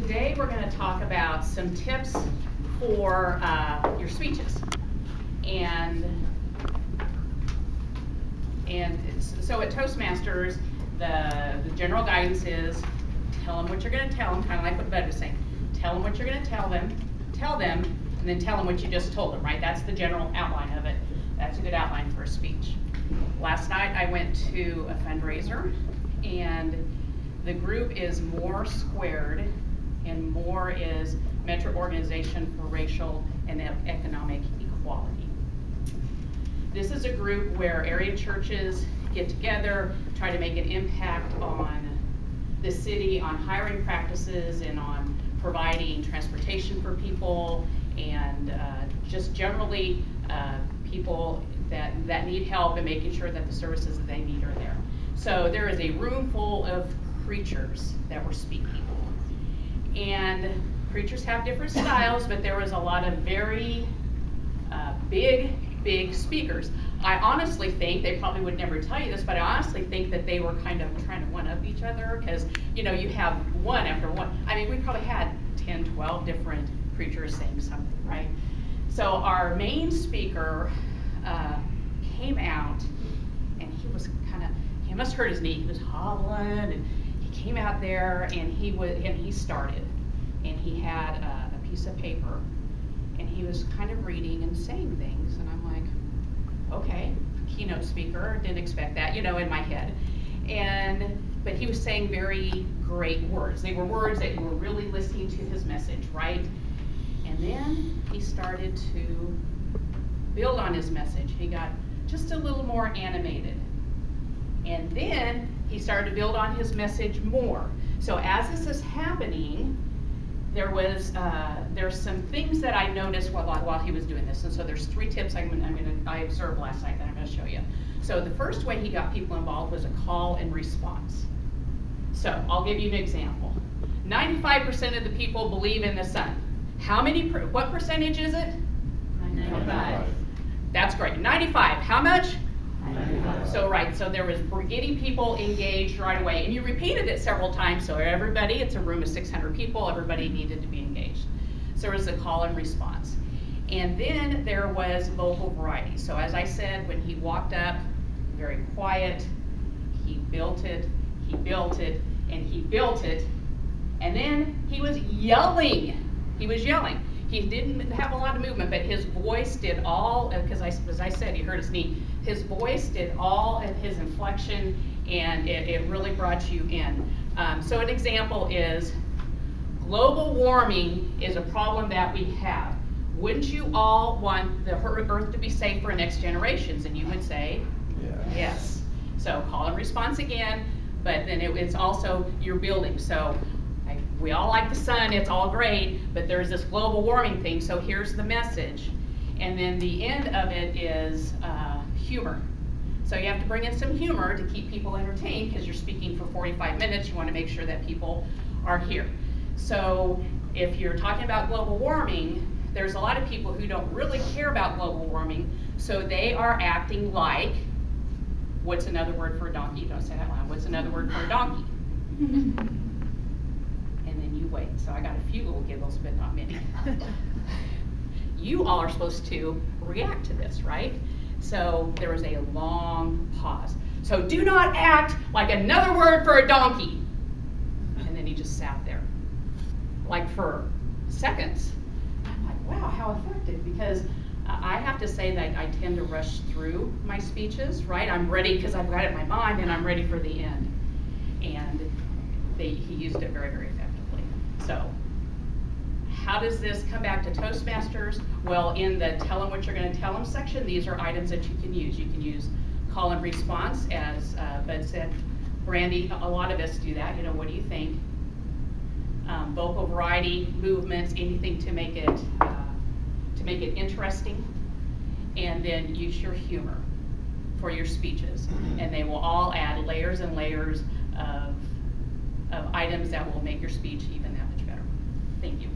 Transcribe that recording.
Today we're going to talk about some tips for your speeches. And so at Toastmasters, the general guidance is tell them what you're going to tell them, kind of like what Bud was saying. Tell them what you're going to tell them, and then tell them what you just told them, right? That's the general outline of it. That's a good outline for a speech. Last night I went to a fundraiser, and the group is More Squared, and More is Metro Organization for Racial and Economic Equality. This is a group where area churches get together, try to make an impact on the city, on hiring practices, and on providing transportation for people, and just generally people that need help and making sure that the services that they need are there. So there is a room full of preachers that were speaking. And preachers have different styles, but there was a lot of very big speakers. I honestly think, they probably would never tell you this, but I honestly think that they were kind of trying to one-up each other, because you know, you have one after one. I mean, we probably had 10, 12 different preachers saying something, right? So our main speaker came out, and he was he must hurt his knee. He was hobbling, and he came out there, and he started, and he had a piece of paper, and he was kind of reading and saying things, and I'm like, okay, keynote speaker, didn't expect that, you know, in my head. But he was saying very great words. They were words that you were really listening to his message, right? And then he started to build on his message. He got just a little more animated. And then he started to build on his message more. So as this is happening, there's some things that I noticed while he was doing this. And so there's 3 tips I observed last night that I'm going to show you. So the first way he got people involved was a call and response. So I'll give you an example. 95% of the people believe in the sun. What percentage is it? 95. That's great. 95. How much? 95. So there was getting people engaged right away, and you repeated it several times, so everybody, it's a room of 600 people, everybody needed to be engaged. So there was a call and response. And then there was vocal variety. So as I said, when he walked up, very quiet, he built it, and he built it, and then he was yelling. He didn't have a lot of movement, but his voice did all, because as I said, he hurt his knee. His voice did all of his inflection, and it really brought you in. So an example is, global warming is a problem that we have. Wouldn't you all want the Earth to be safe for next generations? And you would say, yes. So call and response again, but then it's also your building. So we all like the sun, it's all great, but there's this global warming thing, so here's the message. And then the end of it is humor. So you have to bring in some humor to keep people entertained, because you're speaking for 45 minutes, you want to make sure that people are here. So if you're talking about global warming, there's a lot of people who don't really care about global warming, so they are acting like, what's another word for a donkey? Don't say that loud. What's another word for a donkey? Wait, so I got a few little giggles, but not many. You all are supposed to react to this, right? So there was a long pause. So do not act like another word for a donkey. And then he just sat there, like for seconds. I'm like, wow, how effective, because I have to say that I tend to rush through my speeches, right? I'm ready because I've got it in my mind, and I'm ready for the end. And he used it very, very effectively. So, how does this come back to Toastmasters? Well, in the tell them what you're going to tell them section, these are items that you can use. You can use call and response, as Bud said. Brandy, a lot of us do that. You know, what do you think? Vocal variety, movements, anything to make it interesting. And then use your humor for your speeches, and they will all add layers and layers of items that will make your speech even that much better. Thank you.